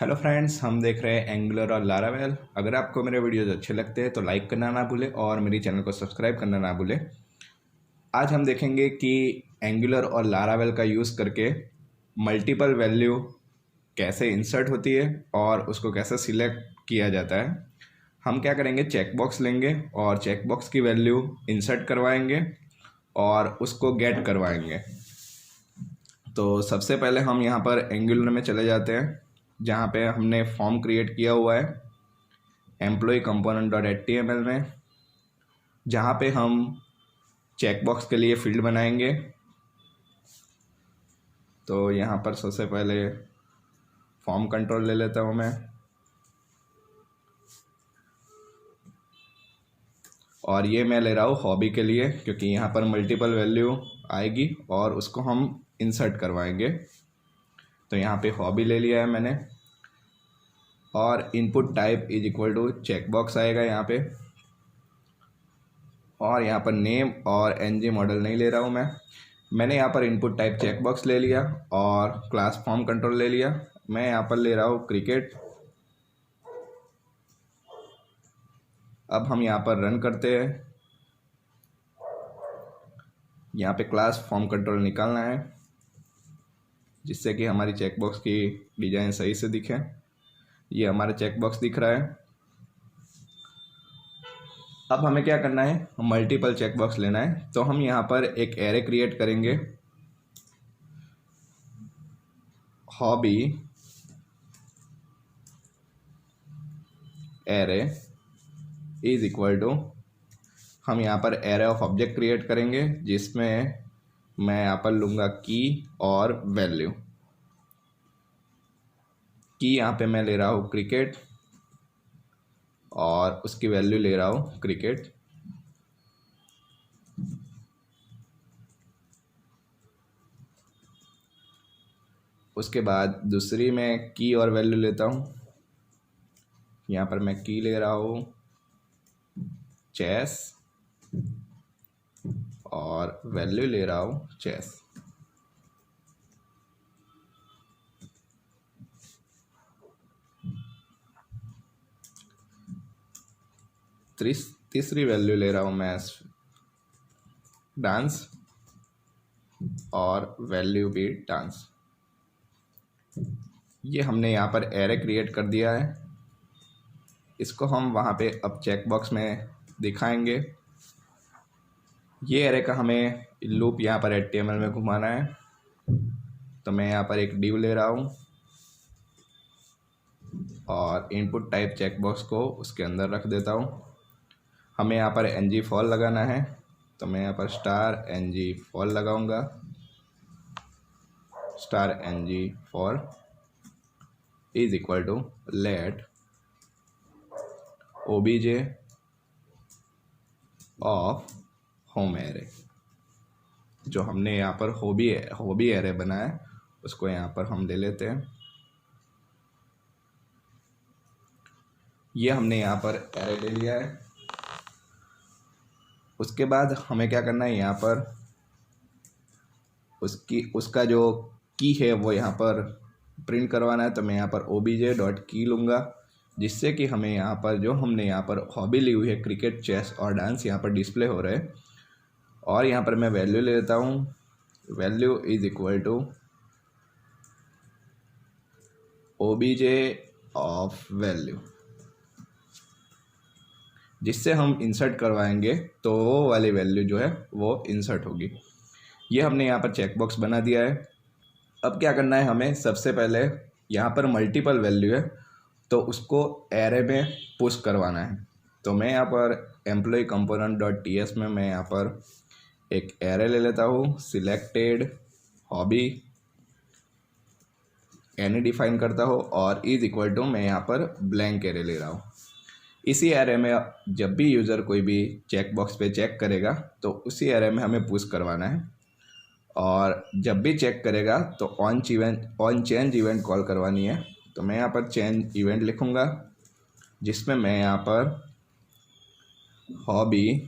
Hello friends, हम देख रहे हैं एंगुलर और लारावेल। अगर आपको मेरे वीडियोज अच्छे लगते हैं तो लाइक करना ना भूलें और मेरी चैनल को सब्सक्राइब करना ना भूलें। आज हम देखेंगे कि एंगुलर और लारावेल का यूज़ करके मल्टीपल वैल्यू कैसे इंसर्ट होती है और उसको कैसे सिलेक्ट किया जाता है। हम क्या करेंगे, चेक बॉक्स लेंगे और चेक बॉक्स की वैल्यू इंसर्ट करवाएंगे और उसको गेट करवाएंगे। तो सबसे पहले हम यहाँ पर एंगुलर में चले जाते हैं, जहाँ पे हमने फॉर्म क्रिएट किया हुआ है एम्प्लॉय कंपोनेंट डॉट HTML में, जहाँ पे हम चेकबॉक्स के लिए फील्ड बनाएंगे। तो यहाँ पर सबसे पहले फॉर्म कंट्रोल ले लेता हूँ मैं, और ये मैं ले रहा हूँ हॉबी के लिए क्योंकि यहाँ पर मल्टीपल वैल्यू आएगी और उसको हम इंसर्ट करवाएंगे। तो यहाँ पे हॉबी ले लिया है मैंने और input type is equal to checkbox आएगा यहाँ पे, और यहाँ पर नेम और NG मॉडल नहीं ले रहा हूँ मैंने यहाँ पर इनपुट टाइप चेकबॉक्स ले लिया और क्लास फॉर्म कंट्रोल ले लिया। मैं यहाँ पर ले रहा हूँ क्रिकेट। अब हम यहाँ पर रन करते हैं। यहाँ पे क्लास फॉर्म कंट्रोल निकालना है जिससे कि हमारी चेकबॉक्स की डिज़ाइन सही से दिखे। ये हमारा चेकबॉक्स दिख रहा है। अब हमें क्या करना है, मल्टीपल चेकबॉक्स लेना है। तो हम यहाँ पर एक एरे क्रिएट करेंगे, hobby array is equal to, हम यहाँ पर एरे ऑफ ऑब्जेक्ट क्रिएट करेंगे जिसमें मैं यहाँ पर लूँगा की और वैल्यू। की यहाँ पे मैं ले रहा हूँ क्रिकेट और उसकी वैल्यू ले रहा हूँ क्रिकेट। उसके बाद दूसरी मैं की और वैल्यू लेता हूँ। यहाँ पर मैं की ले रहा हूँ चेस और वैल्यू ले रहा हूँ चेस। तीसरी वैल्यू ले रहा हूँ मैं डांस और वैल्यू भी डांस। ये हमने यहाँ पर एरे क्रिएट कर दिया है। इसको हम वहाँ पे अब चेकबॉक्स में दिखाएंगे। ये एरे का हमें लूप यहाँ पर HTML में घुमाना है। तो मैं यहाँ पर एक डिव ले रहा हूँ और इनपुट टाइप चेकबॉक्स को उसके अंदर रख देता हूँ। हमें यहाँ पर NG फॉल लगाना है, तो मैं यहाँ पर स्टार NG फॉल लगाऊंगा। Star NG for is equal to let OBJ of home array. जो हमने यहाँ पर हॉबी एरे बनाया उसको यहाँ पर हम ले लेते हैं। ये हमने यहाँ पर एरे ले लिया है। उसके बाद हमें क्या करना है, यहाँ पर उसका जो की है वो यहाँ पर प्रिंट करवाना है। तो मैं यहाँ पर obj.key लूँगा जिससे कि हमें यहाँ पर जो हमने यहाँ पर हॉबी ली हुई है क्रिकेट, चेस और डांस यहाँ पर डिस्प्ले हो रहे हैं। और यहाँ पर मैं वैल्यू ले लेता हूँ, value is equal to OBJ of value, जिससे हम इंसर्ट करवाएंगे तो वो वाली वैल्यू जो है वो इंसर्ट होगी। ये हमने यहाँ पर चेकबॉक्स बना दिया है। अब क्या करना है, हमें सबसे पहले यहाँ पर मल्टीपल वैल्यू है तो उसको एरे में पुश करवाना है। तो मैं यहाँ पर एम्प्लॉय कंपोनेंट डॉट TS में मैं यहाँ पर एक एरे ले लेता हूँ, सिलेक्टेड हॉबी एनी डिफाइन करता हूँ और इज इक्वल टू मैं यहाँ पर ब्लैंक एरे ले रहा हूँ। इसी एरे में जब भी यूज़र कोई भी चेक बॉक्स पे चेक करेगा तो उसी एरे में हमें पुश करवाना है, और जब भी चेक करेगा तो ऑन चेंज इवेंट कॉल करवानी है। तो मैं यहाँ पर चेंज इवेंट लिखूँगा जिसमें मैं यहाँ पर हॉबी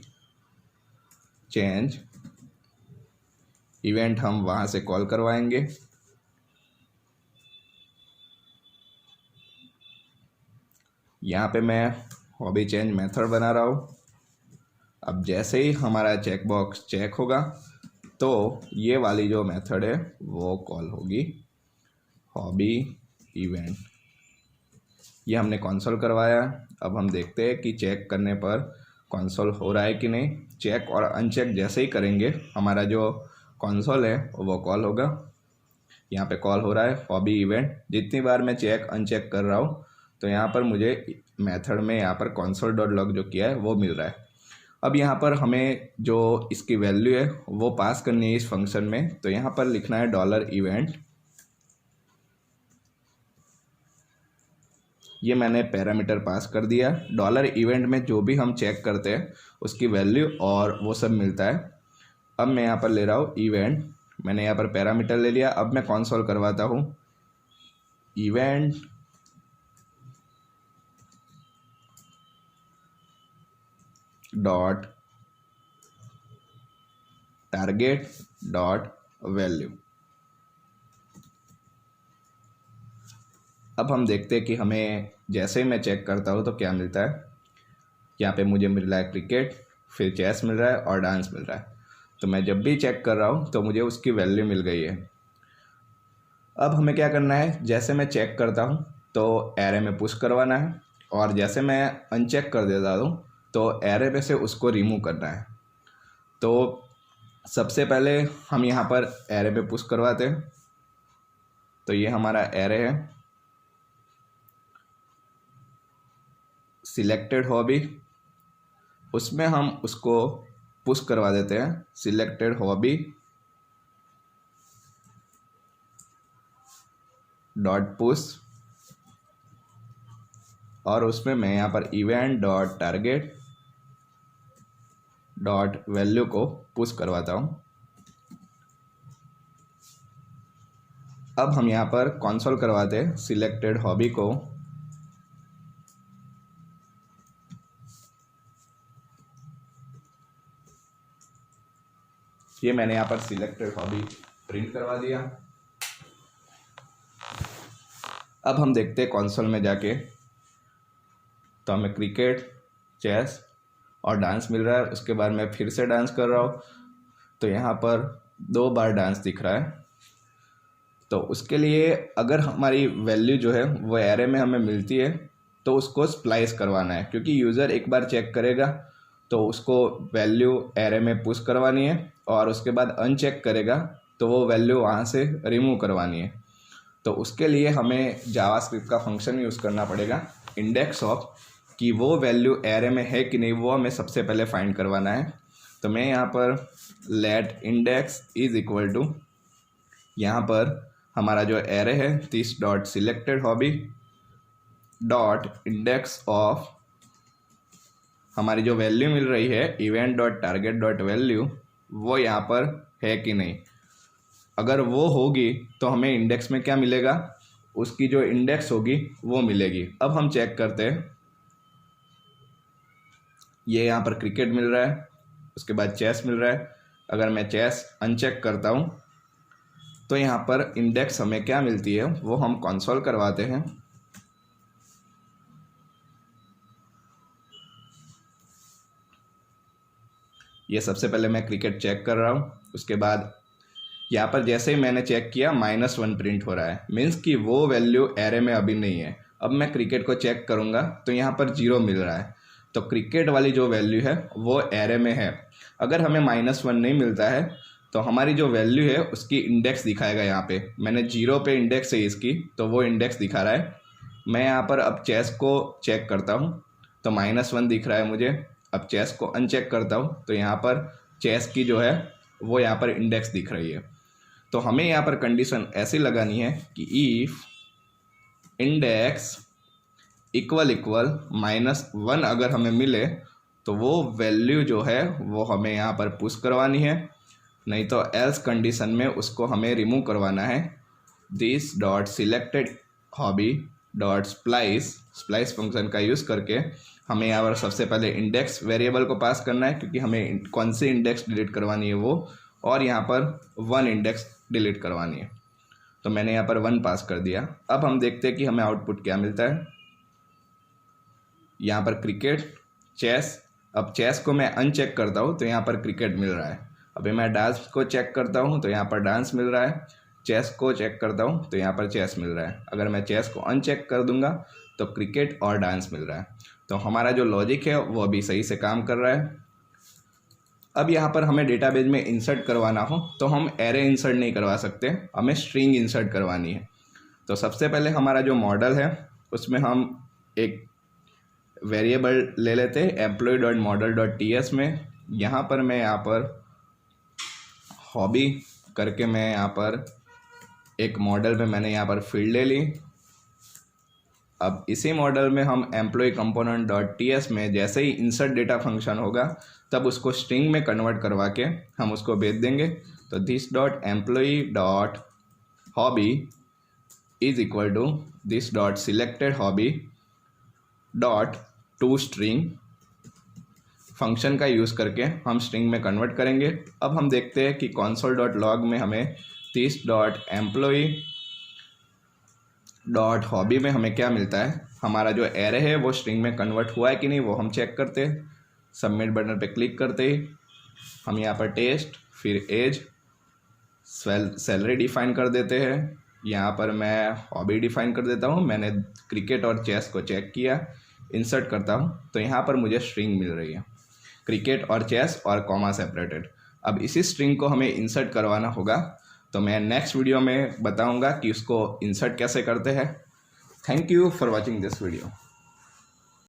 चेंज इवेंट हम वहाँ से कॉल करवाएंगे। यहाँ पे मैं हॉबी चेंज मेथड बना रहा हूँ। अब जैसे ही हमारा चेक बॉक्स चेक होगा तो ये वाली जो मेथड है वो कॉल होगी हॉबी इवेंट। ये हमने कंसोल करवाया। अब हम देखते हैं कि चेक करने पर कंसोल हो रहा है कि नहीं। चेक और अनचेक जैसे ही करेंगे हमारा जो कंसोल है वो कॉल होगा। यहाँ पे कॉल हो रहा है हॉबी इवेंट। जितनी बार मैं चेक अनचेक कर रहा हूँ तो यहाँ पर मुझे मेथड में यहाँ पर console.log जो किया है वो मिल रहा है। अब यहाँ पर हमें जो इसकी वैल्यू है वो पास करनी है इस फंक्शन में। तो यहाँ पर लिखना है $event। ये मैंने पैरामीटर पास कर दिया। $event में जो भी हम चेक करते हैं उसकी वैल्यू और वो सब मिलता है। अब मैं यहाँ पर ले रहा हूँ इवेंट। मैंने यहाँ पर पैरामीटर ले लिया। अब मैं कंसोल करवाता हूँ event dot target dot value. अब हम देखते हैं कि हमें जैसे ही मैं चेक करता हूँ तो क्या मिलता है। यहाँ पे मुझे मिल रहा है क्रिकेट, फिर चेस मिल रहा है और डांस मिल रहा है। तो मैं जब भी चेक कर रहा हूँ तो मुझे उसकी वैल्यू मिल गई है। अब हमें क्या करना है, जैसे मैं चेक करता हूँ तो एरे में पुश करवाना है और जैसे मैं अनचेक कर देता हूँ तो एरे में से उसको रिमूव करना है। तो सबसे पहले हम यहाँ पर एरे में पुश करवाते हैं। तो ये हमारा एरे है सिलेक्टेड हॉबी, उसमें हम उसको पुश करवा देते हैं सिलेक्टेड हॉबी डॉट पुश और उसमें मैं यहाँ पर event dot target dot value को पुश करवाता हूँ। अब हम यहाँ पर कंसोल करवाते हैं सिलेक्टेड हॉबी को। ये मैंने यहाँ पर सिलेक्टेड हॉबी प्रिंट करवा दिया। अब हम देखते हैं कंसोल में जाके तो हमें क्रिकेट, चेस और डांस मिल रहा है। उसके बाद मैं फिर से डांस कर रहा हूँ तो यहाँ पर 2 बार डांस दिख रहा है। तो उसके लिए अगर हमारी वैल्यू जो है वो एरे में हमें मिलती है तो उसको स्प्लाइस करवाना है, क्योंकि यूज़र एक बार चेक करेगा तो उसको वैल्यू एरे में पुश करवानी है और उसके बाद अनचेक करेगा तो वो वैल्यू वहाँ से रिमूव करवानी है। तो उसके लिए हमें जावास्क्रिप्ट का फंक्शन यूज़ करना पड़ेगा इंडेक्स ऑफ, कि वो वैल्यू एरे में है कि नहीं वो हमें सबसे पहले फाइंड करवाना है। तो मैं यहाँ पर let index is equal to, यहाँ पर हमारा जो एरे है this dot selected hobby dot index of, हमारी जो वैल्यू मिल रही है event dot target dot value वो यहाँ पर है कि नहीं। अगर वो होगी तो हमें इंडेक्स में क्या मिलेगा, उसकी जो इंडेक्स होगी वो मिलेगी। अब हम चेक करते हैं। ये यहाँ पर क्रिकेट मिल रहा है, उसके बाद चेस मिल रहा है। अगर मैं चेस अनचेक करता हूँ तो यहाँ पर इंडेक्स हमें क्या मिलती है वो हम कंसोल करवाते हैं। ये सबसे पहले मैं क्रिकेट चेक कर रहा हूँ, उसके बाद यहाँ पर जैसे ही मैंने चेक किया -1 प्रिंट हो रहा है, मीन्स कि वो वैल्यू एरे में अभी नहीं है। अब मैं क्रिकेट को चेक करूँगा तो यहाँ पर 0 मिल रहा है। तो क्रिकेट वाली जो वैल्यू है वो एरे में है। अगर हमें -1 नहीं मिलता है तो हमारी जो वैल्यू है उसकी इंडेक्स दिखाएगा। यहाँ पे मैंने 0 पे इंडेक्स है इसकी, तो वो इंडेक्स दिखा रहा है। मैं यहाँ पर अब चेस को चेक करता हूँ तो -1 दिख रहा है मुझे। अब चेस को अनचेक करता हूँ तो यहाँ पर चेस की जो है वो यहाँ पर इंडेक्स दिख रही है। तो हमें यहाँ पर कंडीशन ऐसी लगानी है कि इफ इंडेक्स इक्वल -1 अगर हमें मिले तो वो वैल्यू जो है वो हमें यहाँ पर पुश करवानी है, नहीं तो एल्स कंडीशन में उसको हमें रिमूव करवाना है। This dot selected hobby dot splice function का यूज़ करके हमें यहाँ पर सबसे पहले इंडेक्स वेरिएबल को पास करना है, क्योंकि हमें कौन सी इंडेक्स डिलीट करवानी है वो, और यहाँ पर 1 इंडेक्स डिलीट करवानी है। तो मैंने यहाँ पर 1 पास कर दिया। अब हम देखते हैं कि हमें आउटपुट क्या मिलता है। यहाँ पर क्रिकेट, चेस। अब चेस को मैं अनचेक करता हूँ तो यहाँ पर क्रिकेट मिल रहा है। अभी मैं डांस को चेक करता हूँ तो यहाँ पर डांस मिल रहा है। चेस को चेक करता हूँ तो यहाँ पर चेस मिल रहा है। अगर मैं चेस को अनचेक कर दूंगा तो क्रिकेट और डांस मिल रहा है। तो हमारा जो लॉजिक है वो अभी सही से काम कर रहा है। अब यहाँ पर हमें डेटाबेस में इंसर्ट करवाना हो तो हम एरे इंसर्ट नहीं करवा सकते, हमें स्ट्रिंग इंसर्ट करवानी है। तो सबसे पहले हमारा जो मॉडल है उसमें हम एक वेरिएबल ले लेते हैं employee.model.ts में। यहाँ पर मैं हॉबी करके मैं यहाँ पर एक मॉडल में मैंने यहाँ पर फील्ड ले ली। अब इसी मॉडल में हम employee_component.ts में जैसे ही इंसर्ट डेटा फंक्शन होगा तब उसको स्ट्रिंग में कन्वर्ट करवा के हम उसको भेज देंगे। तो this.employee.hobby is equal to this.selectedHobby.toString function का यूज़ करके हम स्ट्रिंग में कन्वर्ट करेंगे। अब हम देखते हैं कि console.log में हमें this.employee.hobby में हमें क्या मिलता है। हमारा जो एरे है वो स्ट्रिंग में कन्वर्ट हुआ है कि नहीं वो हम चेक करते हैं। सबमिट बटन पे क्लिक करते ही हम यहाँ पर टेस्ट, फिर एज, सैलरी डिफाइन कर देते हैं। यहाँ पर मैं हॉबी डिफाइन कर देता हूँ। मैंने क्रिकेट और चेस को चेक किया, इंसर्ट करता हूँ तो यहाँ पर मुझे स्ट्रिंग मिल रही है, क्रिकेट और चेस और कॉमा सेपरेटेड। अब इसी स्ट्रिंग को हमें इंसर्ट करवाना होगा, तो मैं नेक्स्ट वीडियो में बताऊँगा कि उसको इंसर्ट कैसे करते हैं। Thank you for watching this video.